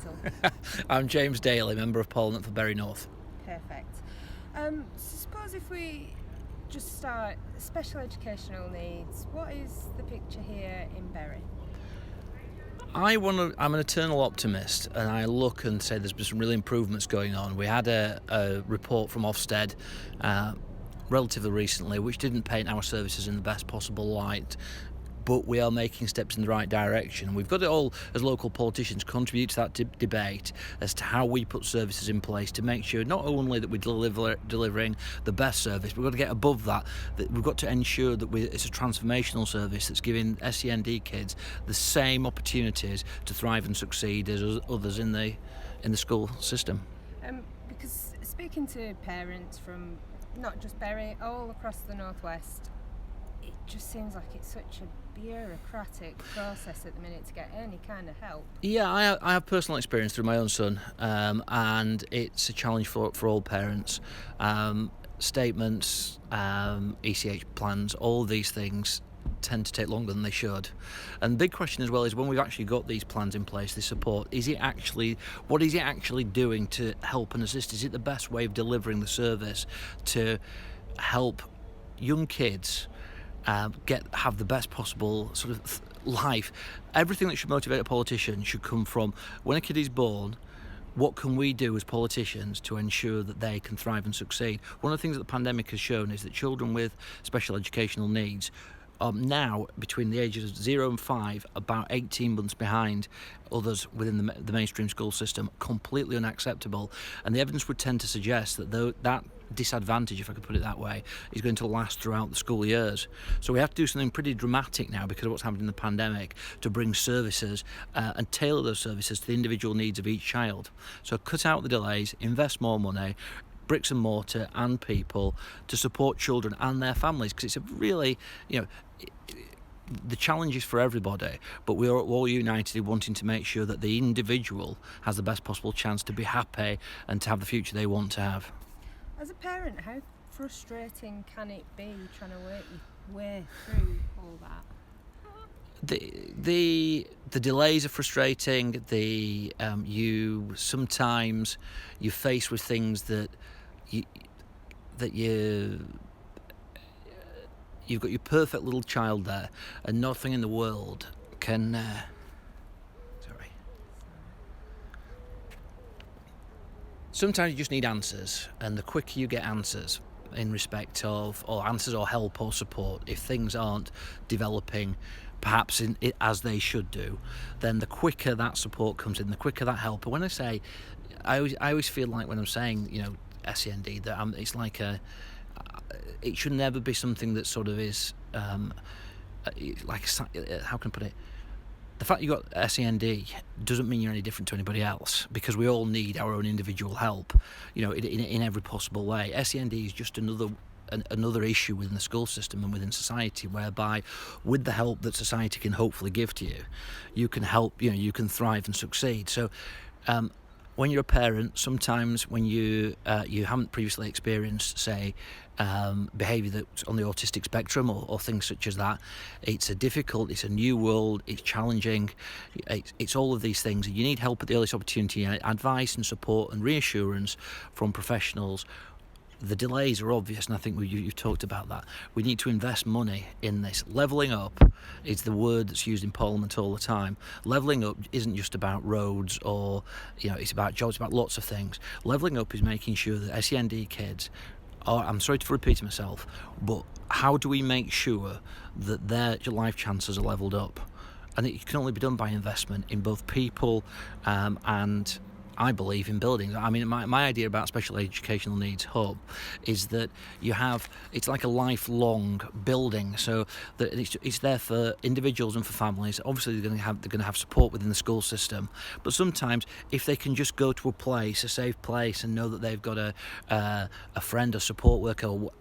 title? I'm James Daly, Member of Parliament for Bury North. Perfect. Suppose if we just start special educational needs, what is the picture here in Bury? I'm an eternal optimist, and I look and say there's been some real improvements going on. We had a report from Ofsted relatively recently which didn't paint our services in the best possible light, but we are making steps in the right direction. We've got to all, as local politicians, contribute to that debate as to how we put services in place to make sure not only that we're delivering the best service, but we've got to get above that, that we've got to ensure that it's a transformational service that's giving SEND kids the same opportunities to thrive and succeed as others in the school system. Because speaking to parents from not just Bury, all across the Northwest, it just seems like it's such a bureaucratic process at the minute to get any kind of help. Yeah, I have personal experience through my own son, and it's a challenge for all parents. Statements, ECH plans, all these things tend to take longer than they should. And the big question as well is, when we've actually got these plans in place, this support, what is it actually doing to help and assist? Is it the best way of delivering the service to help young kids have the best possible sort of life? Everything that should motivate a politician should come from, when a kid is born, what can we do as politicians to ensure that they can thrive and succeed? One of the things that the pandemic has shown is that children with special educational needs are now, between the ages of 0 and 5, about 18 months behind others within the mainstream school system. Completely unacceptable. And the evidence would tend to suggest that that disadvantage, if I could put it that way, is going to last throughout the school years. So we have to do something pretty dramatic now, because of what's happened in the pandemic, to bring services and tailor those services to the individual needs of each child. So cut out the delays, invest more money, bricks and mortar and people, to support children and their families, because it's a really, the challenge is for everybody, but we're all united in wanting to make sure that the individual has the best possible chance to be happy and to have the future they want to have. As a parent, how frustrating can it be trying to work your way through all that? The delays are frustrating. You sometimes you're faced with things that you've got your perfect little child there, and nothing in the world can. Sometimes you just need answers, and the quicker you get answers in respect of, or answers or help or support, if things aren't developing perhaps as they should do, then the quicker that support comes in, the quicker that help. And when I say, I always feel like when I'm saying, SEND, that it's like it should never be something that sort of is like, how can I put it? The fact you've got SEND doesn't mean you're any different to anybody else, because we all need our own individual help, in every possible way. SEND is just another issue within the school system and within society, whereby with the help that society can hopefully give to you, you can help, you can thrive and succeed. So when you're a parent, sometimes when you haven't previously experienced, say, behaviour that's on the autistic spectrum or things such as that, it's a new world, it's challenging, it's all of these things. You need help at the earliest opportunity, advice and support and reassurance from professionals. The delays are obvious, and I think you've talked about that. We need to invest money in this. Levelling up is the word that's used in Parliament all the time. Levelling up isn't just about roads or, it's about jobs, it's about lots of things. Levelling up is making sure that SEND kids are, I'm sorry for repeating myself, but how do we make sure that their life chances are levelled up? And it can only be done by investment in both people and, I believe, in buildings. I mean, my idea about special educational needs hub is that it's like a lifelong building, so that it's there for individuals and for families. Obviously they're going to have support within the school system, but sometimes if they can just go to a safe place, and know that they've got a friend, a support worker, or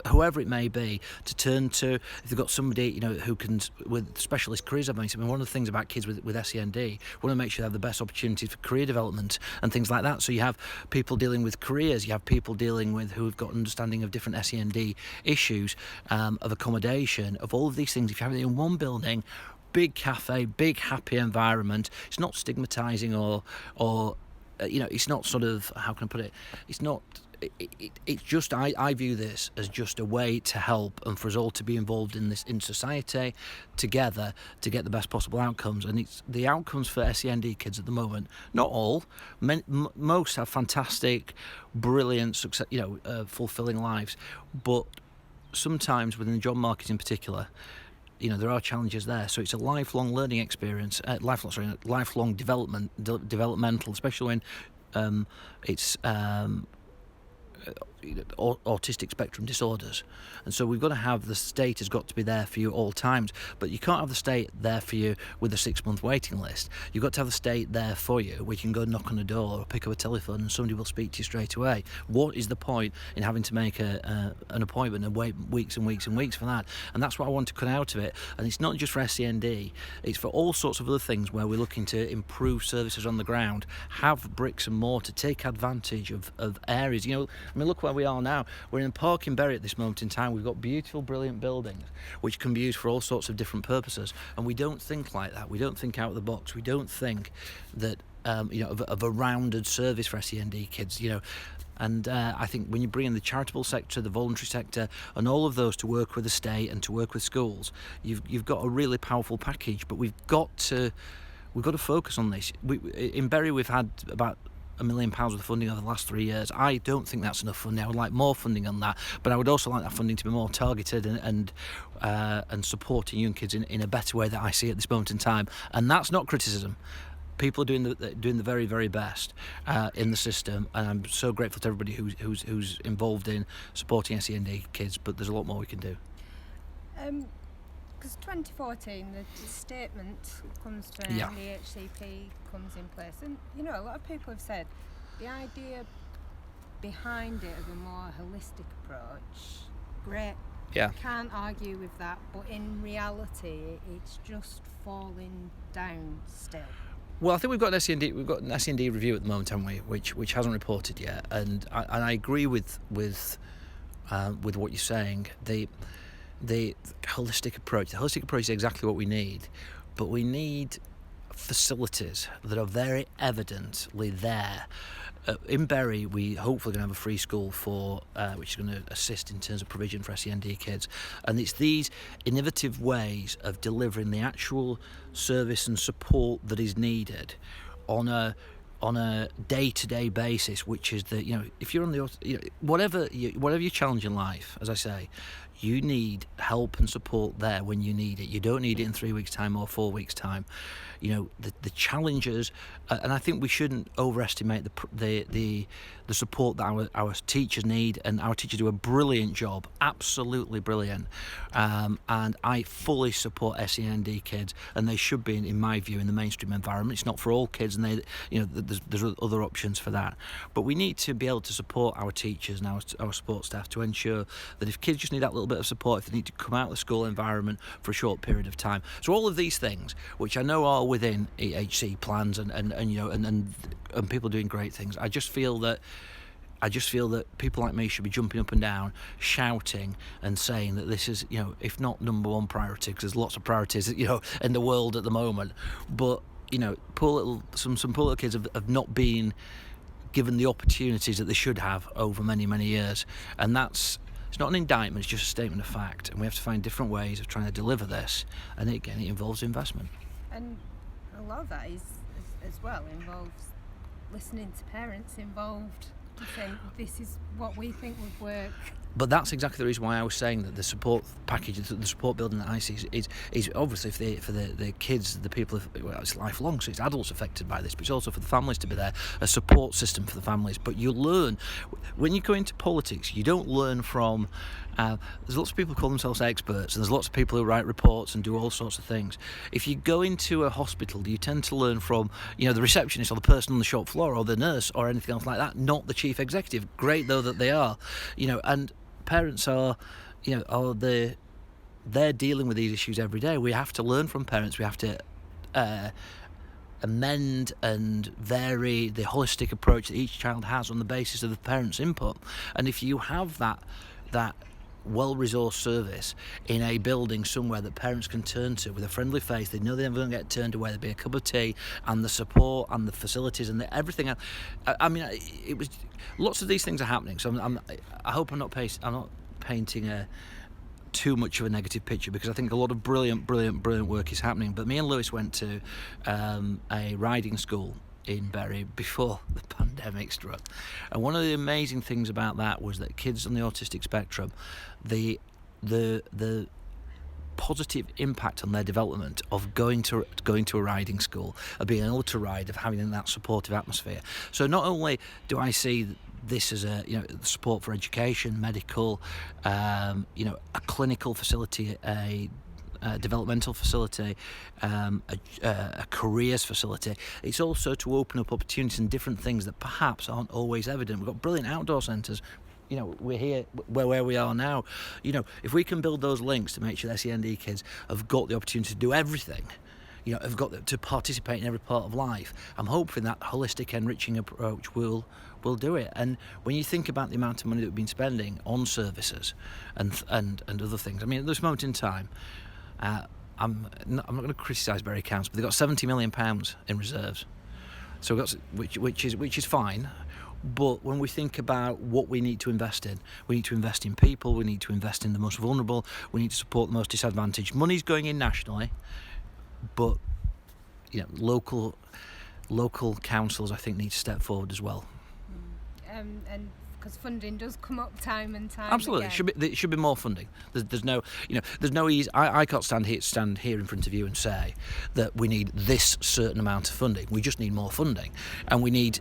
whoever it may be, to turn to, if they've got somebody who can, with specialist careers. I mean, one of the things about kids with SEND, we want to make sure they have the best opportunities for career development and things like that. So you have people dealing with careers, you have people dealing with who have got understanding of different SEND issues, of accommodation, of all of these things. If you have it in one building, big cafe, big happy environment. It's not stigmatizing or it's not sort of, how can I put it? It's not. It's just, I view this as just a way to help and for us all to be involved in this, in society together, to get the best possible outcomes. And it's the outcomes for SEND kids at the moment, not all, most have fantastic, brilliant, success, fulfilling lives, but sometimes within the job market in particular, there are challenges there. So it's a lifelong learning experience, lifelong developmental, especially when it's autistic spectrum disorders. And so we've got to have, the state has got to be there for you all times, but you can't have the state there for you with a 6-month waiting list. You've got to have the state there for you. We can go knock on a door or pick up a telephone and somebody will speak to you straight away. What is the point in having to make an appointment and wait weeks and weeks and weeks for that? And that's what I want to cut out of it. And it's not just for SEND, it's for all sorts of other things where we're looking to improve services on the ground, have bricks and mortar, take advantage of areas. Look where we are now. We're in a park in Bury at this moment in time. We've got beautiful, brilliant buildings which can be used for all sorts of different purposes. And we don't think like that. We don't think out of the box. We don't think that of a rounded service for SEND kids. And I think when you bring in the charitable sector, the voluntary sector, and all of those to work with the state and to work with schools, you've got a really powerful package. But we've got to focus on this. In Bury, we've had about £1 million worth of funding over the last 3 years. I don't think that's enough funding. I would like more funding on that, but I would also like that funding to be more targeted and supporting young kids in a better way that I see at this moment in time. And that's not criticism. People are doing the very, very best in the system, and I'm so grateful to everybody who's involved in supporting SEND kids. But there's a lot more we can do. Because 2014, the statement comes to an end, the HCP comes in place, and a lot of people have said the idea behind it of a more holistic approach, great. Yeah. Can't argue with that, but in reality, it's just falling down still. Well, I think we've got an SEND review at the moment, haven't we? Which hasn't reported yet, and I agree with what you're saying. The holistic approach is exactly what we need, but we need facilities that are very evidently there. In Bury, we hopefully going to have a free school for which is going to assist in terms of provision for SEND kids, and it's these innovative ways of delivering the actual service and support that is needed on a day-to-day basis, which is that if you're on the whatever your challenge in life, as I say, you need help and support there when you need it. You don't need it in 3 weeks' time or 4 weeks' time. The challenges, and I think we shouldn't overestimate the support that our teachers need, and our teachers do a brilliant job, absolutely brilliant. And I fully support SEND kids, and they should be, in my view, in the mainstream environment. It's not for all kids, and there's other options for that. But we need to be able to support our teachers and our support staff to ensure that if kids just need that little bit of support, if they need to come out of the school environment for a short period of time. So all of these things, which I know are within EHC plans and people doing great things, I just feel that people like me should be jumping up and down, shouting and saying that this is, if not number one priority, because there's lots of priorities, in the world at the moment. But, some poor little kids have not been given the opportunities that they should have over many, many years. And it's not an indictment, it's just a statement of fact. And we have to find different ways of trying to deliver this. And again, it involves investment. And a lot of that involves listening to parents involved, saying this is what we think would work. But that's exactly the reason why I was saying that the support package, the support building that I see is obviously for the kids, the people, it's lifelong, so it's adults affected by this, but it's also for the families to be there, a support system for the families. But you learn, when you go into politics, you don't learn from, there's lots of people who call themselves experts, and there's lots of people who write reports and do all sorts of things. If you go into a hospital, you tend to learn from, the receptionist or the person on the shop floor or the nurse or anything else like that, not the chief executive, great though that they are, and parents are they're dealing with these issues every day. We have to learn from parents. We have to amend and vary the holistic approach that each child has on the basis of the parents' input. And if you have that well-resourced service in a building somewhere that parents can turn to with a friendly face. They know they're never going to get turned away. There'll be a cup of tea and the support and the facilities and everything else. I mean, it was lots of these things are happening. So I hope I'm not painting too much of a negative picture, because I think a lot of brilliant work is happening. But me and Lewis went to a riding school in Bury before the pandemic struck, and one of the amazing things about that was that kids on the autistic spectrum, the positive impact on their development of going to a riding school, of being able to ride, of having that supportive atmosphere. So not only do I see this as support for education, medical, a clinical facility, a developmental facility, a careers facility. It's also to open up opportunities and different things that perhaps aren't always evident. We've got brilliant outdoor centres. We're here where we are now. If we can build those links to make sure the SEND kids have got the opportunity to do everything, have got to participate in every part of life, I'm hoping that holistic, enriching approach will do it. And when you think about the amount of money that we've been spending on services and other things, I mean, at this moment in time, I'm not going to criticise Bury Council, but they've got £70 million in reserves, so we've got, which is fine. But when we think about what we need to invest in, we need to invest in people, we need to invest in the most vulnerable, we need to support the most disadvantaged. Money's going in nationally, but local councils, I think, need to step forward as well. And because funding does come up time and time Absolutely, again. There should be more funding. There's no easy. I can't stand here in front of you and say that we need this certain amount of funding. We just need more funding, and we need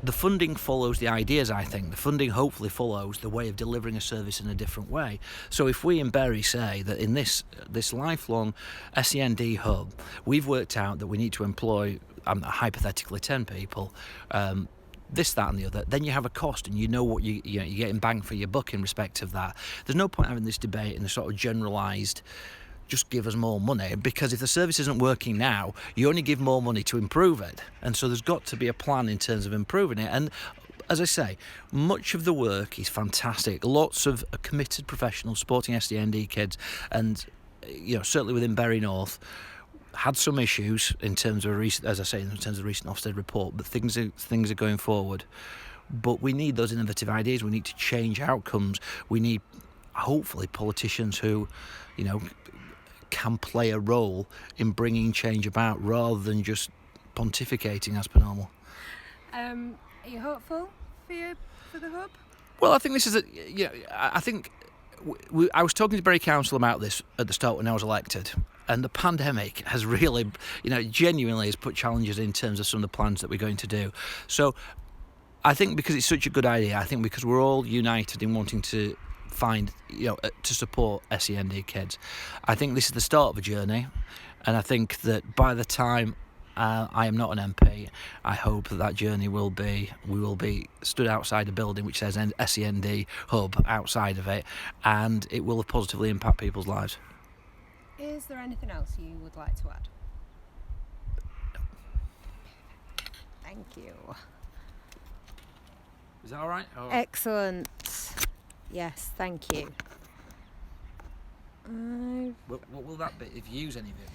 the funding follows the ideas. I think the funding hopefully follows the way of delivering a service in a different way. So if we in Bury say that in this lifelong SEND hub, we've worked out that we need to employ hypothetically 10 people. This, that and the other, then you have a cost, and what you're getting bang for your buck in respect of that. There's no point having this debate in the sort of generalised, just give us more money, because if the service isn't working now, you only give more money to improve it. And so there's got to be a plan in terms of improving it. And as I say, much of the work is fantastic. Lots of committed professionals supporting SEND kids, and certainly within Bury North, had some issues in terms of the recent Ofsted report, but things are going forward. But we need those innovative ideas. We need to change outcomes. We need, hopefully, politicians who, can play a role in bringing change about, rather than just pontificating as per normal. Are you hopeful for the hub? Well, I think this is I think I was talking to Bury Council about this at the start when I was elected. And the pandemic has really, genuinely has put challenges in terms of some of the plans that we're going to do. So I think because it's such a good idea, I think because we're all united in wanting to find, to support SEND kids, I think this is the start of a journey. And I think that by the time I am not an MP, I hope that journey we will be stood outside a building which says SEND hub outside of it, and it will positively impact people's lives. Is there anything else you would like to add? Thank you. Is that all right? Excellent. Yes, thank you. What will that be? If you use any of it,